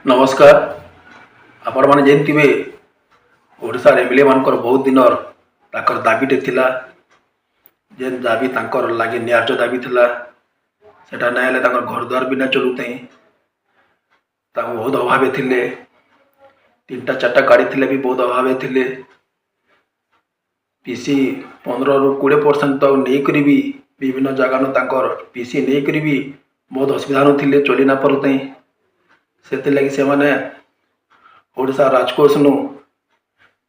नमस्कार। आपण मैंने जानते ओडिशा एमएलए मानकर बहुत दिन ताकर दाबीटे थिला जेन दाबी तांकर लागे न्याय्य दाबी थिला सेटा ना हेले तांकर घर द्वार भी ना चलुते बहुत अभाव थिले। 3-4टा गाड़ी थिले भी बहुत अभाव थिले। पीसी 15 ରୁ 20% तो नहीं करी भी विभिन्न जगह न तांकर पीसी नहीं करी भी बहुत असुविधा थिले चली ना पड़ते से लगी से माने ओडिशा राजकोष नु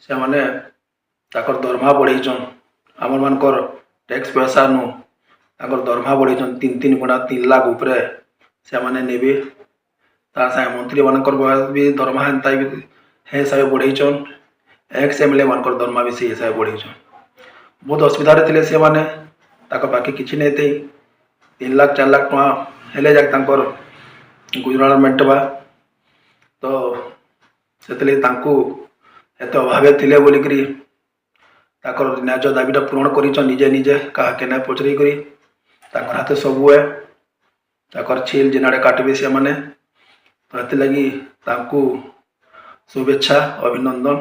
से माने ताकर दरमहा बढ़ाईचन आमर मानकर टैक्स पैसा नु ताकर दरमहा बढ़ाईचन 3 गुणा 3 लाख ऊपर से माने नेबे ता साय मंत्री मानकर भी दरमहा हेंता भी हे हिसाब बढ़ाईचन एक्स एमएलए मानकर दरमहा भी से हिसाब बढ़ाईचन बहुत असुविधा रे से माने ताकर बाकी किछि नै थे 3 लाख 4 लाख टका हेले जाक तांकर गुजरात मेंटबा तो से एत अभाव थे बोलिकी न्याय दाबीटा पूरण कर निजे निजे क्या के पचर कर हाथ सब है छील जिनाड़े काटबे से माने तो लगी शुभेच्छा अभिनंदन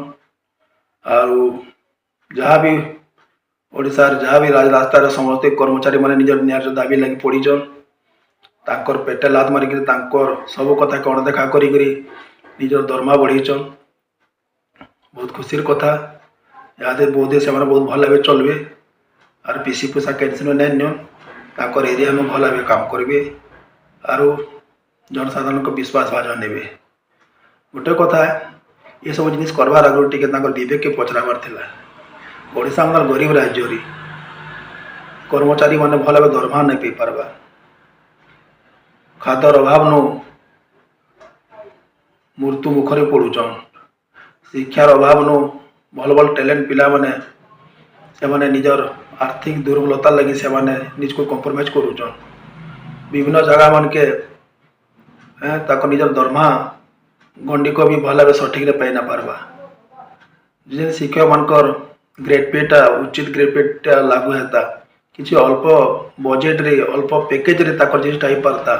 और जहाँ भी ओडिशा जहाँ भी रास्तार समस्त कर्मचारी माने निज न्याय दाबी लगी पड़ीचन तांकर पेटे लात मारिक सब कथा कण देखा करी निजर दरमहा बढ़ाईचन बहुत खुशी कथा यादे बोधे से बहुत भल भाव चलबे और पीसी पैसा कैंसिल नहीं नियन एरिया में भल भाव काम करेंगे और जनसाधारण को विश्वास भाजन ने गोटे कथा ये सब जिन करवार आगे टी विवेक के पचराबार ओडिशा मतलब गरीब राज्य कर्मचारी मैंने भल भाव दरमहा नहीं पाई पार्बा खाद्यर अभाव नु मृत्यु मुखरे पड़ुचन शिक्षार अभाव नु भल भल टैलेंट पिला माने से माने निजर आर्थिक दुर्बलता लगी से माने निज को कॉम्प्रोमाइज करुचन विभिन्न जगह मन के निजर दरमहा गंडी को भी भल भाव सठिक पाई ना पार्बा जिन शिक्षक मानकर ग्रेड पेटा उचित ग्रेड पेटा लागू हेता किसी अल्प बजेट रे अल्प पैकेज रे ताकर जिस टाइप पारता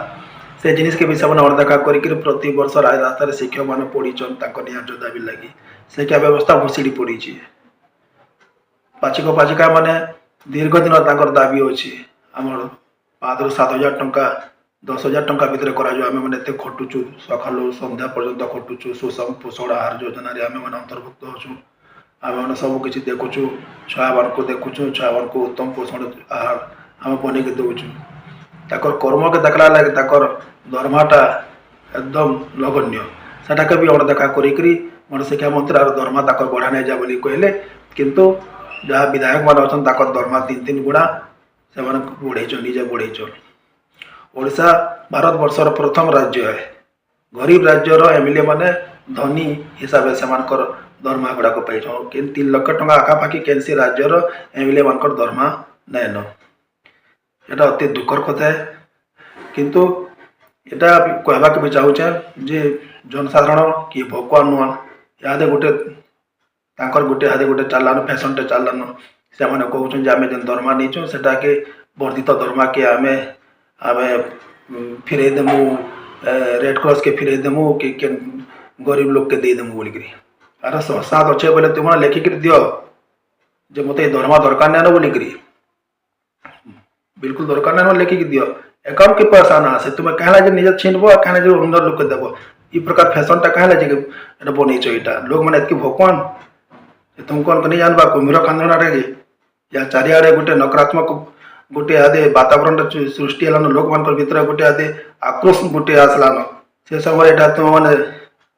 से जिनिस के विषय में अणदेखा कर प्रति वर्ष रास्तार शिक्षक मैंने पड़ीचन न्याय दाबी लगी शिक्षा व्यवस्था भुषुड़ी पड़ी पाचिक पाचिका माने दीर्घ दिन दाबी अच्छी आम 5,000 ରୁ 7,000 टंका 10,000 टंका भितर कर खटुचु सका संध्या पर्यंत खटुचु सुषम पोषण आहार योजना आम मैंने अंतर्भुक्त होचु आम मैंने सबकि देखुचु छुआ मान को देखुचु छुआ मान को उत्तम पोषण आहार आम बन दौचु ताकर कर्म के देखला लगे ताकर दरमाटा एकदम नगण्य सेटा भी अणदेखा करी मन शिक्षा मंत्री और दरमा ताकर बढ़ा नहीं जा बोली कहले किंतु जहाँ विधायक मान अच्छा ताकर दरमा 3 गुणा से बढ़ाई निजे बढ़ाई ओडिशा भारत वर्षर प्रथम राज्य है गरीब राज्यर एमएलए माने धनी हिसाब से दरमा गुड़ाक पाई 3 लाख टंका आखापाखि कैंसी राज्यर एमएलए मान दरमा नाइन यहाँ अति दुखर कथा है किंतु यहाँ कहवाक भी चाहूचे जे जनसाधारण कि भकुआ नुआ यादे गोटे गोटे हादे गोटे चालान फैशनटे चालान से कहते आम जो दरमा नहीं सेटा के वर्धित दरमा के आम आम फिर देमु रेड क्रॉस के फिर देमु कि गरीब लोग के देदेमु बोलिकी अरे संसाद अच्छे बोले तुम लेखिक दियो जे मत दरमा दरकार नहीं बोलिकी बिल्कुल दरकार नहीं लेखिक दियो अकाउंट के पैसा ना आसे तुम्हें कहला जे निजे छीनब कहना जो अंदर लोक देव इ प्रकार फैशनटा कहला जे बनईच यहाँ लोक मैंने एतकी भगवान तुम कौन नहीं जानवा कुम्भीर कांदना रे या चारिआडे गोटे नकारात्मक गोटे आदे वातावरण सृष्टि है लोक मान भर गोटे आदे आक्रोश गोटे आसलान से समय यहाँ तुम मैंने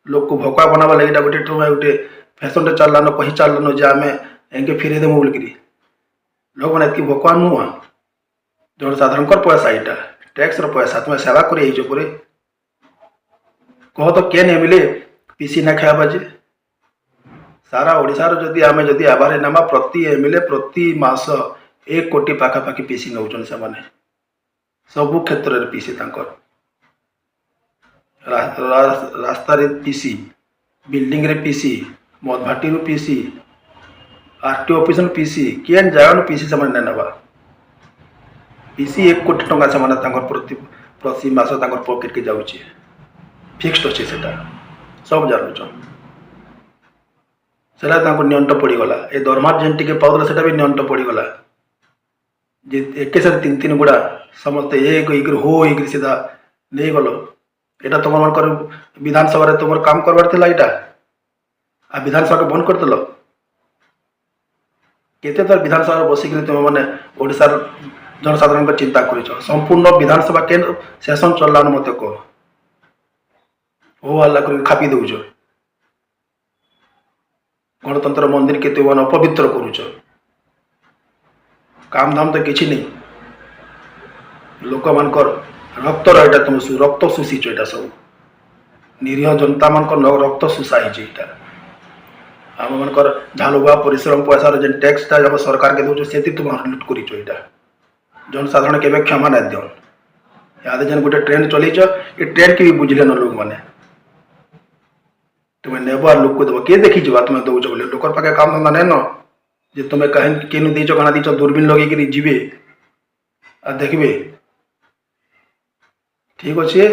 लोक को भकुआ बनावा लगे गोटे तुम गोटे फैशनटे चलान कही चलान जे आम एंके फिर देमु बोलिकी लोक मैंने एतकी भकुआ नुआ जनसाधारण पैसा यहाँ टैक्स पैसा तुम सेवा कर कह तो केन एमएलए पीसी ना खाया जे सारा ओडिशार जदि आम जदि आबार नामा प्रति एमएलए प्रति मास 1 कोटी पाखापाखि पीसी नौचन से माने सबु क्षेत्र में पीसी रास्ता रे पीसी बिल्डिंग रे PC Madhbhati PC RTO office PC केन जगह पीसी से ना पीसी 1 कोटी टंका से प्रति मास पॉकेट के जाऊँगी फिक्स्ड अच्छे से सब जानूच सेटा नियंट पड़गला ए दरमार जेन टिके पाऊला सेटा भी नियंट पड़गला जे एके साथ तीन तीन गुड़ा समस्त एक हो सीधा नहीं गल यहाँ तुम मन विधानसभा तुम काम करवार थिला इटा आ विधानसभा के बंद करदेल केते थर विधानसभा बसिक तुम मैंने ओडार जनसाधारण चिंता कर संपूर्ण विधानसभा के सेसन चलला मत कह हो हल्ला कर खापी दौच गणतंत्र मंदिर के तुम अपवित्र करुच काम धाम तो किसी नहीं लोक मान रक्त रहा तुम रक्त शोषिच यहाँ सब निरीह जनता मान रक्त शोषा है आम मनकर झालुआ परिश्रम पैसा जेन टैक्स सरकार के दौर से तुम लुट कर जनसाधारण के क्षमा ना दियन याद जेन गोटे ट्रेन चलीच ये ट्रेन की भी बुझले न लोक मैंने तुम्हें नेब आ लोक को देव किए देखी तुम्हें दौच बोले लोकर पाखे काम धंदा नहीं न जे तुम्हें कहीं केनु दीच कणा दीच दूरबीन लगे जीवे आ देखबे ठीक अच्छे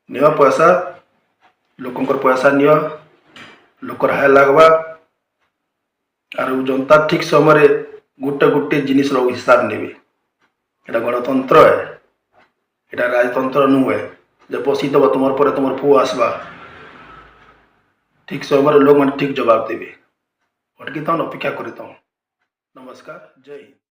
निय पैसा लोकंर पैसा निय लोकर हाय लगवा आर जनता ठीक समय गोटे गोटे जिनिस हिसाब ने यहाँ गणतंत्र है यहाँ राजतंत्र नुहे जे बसीदेव तुम पर तुम पु आसवा ठीक समय लोग मैंने ठीक जवाब देवे अटकी अपेक्षा करता हूँ। नमस्कार जय हिंद।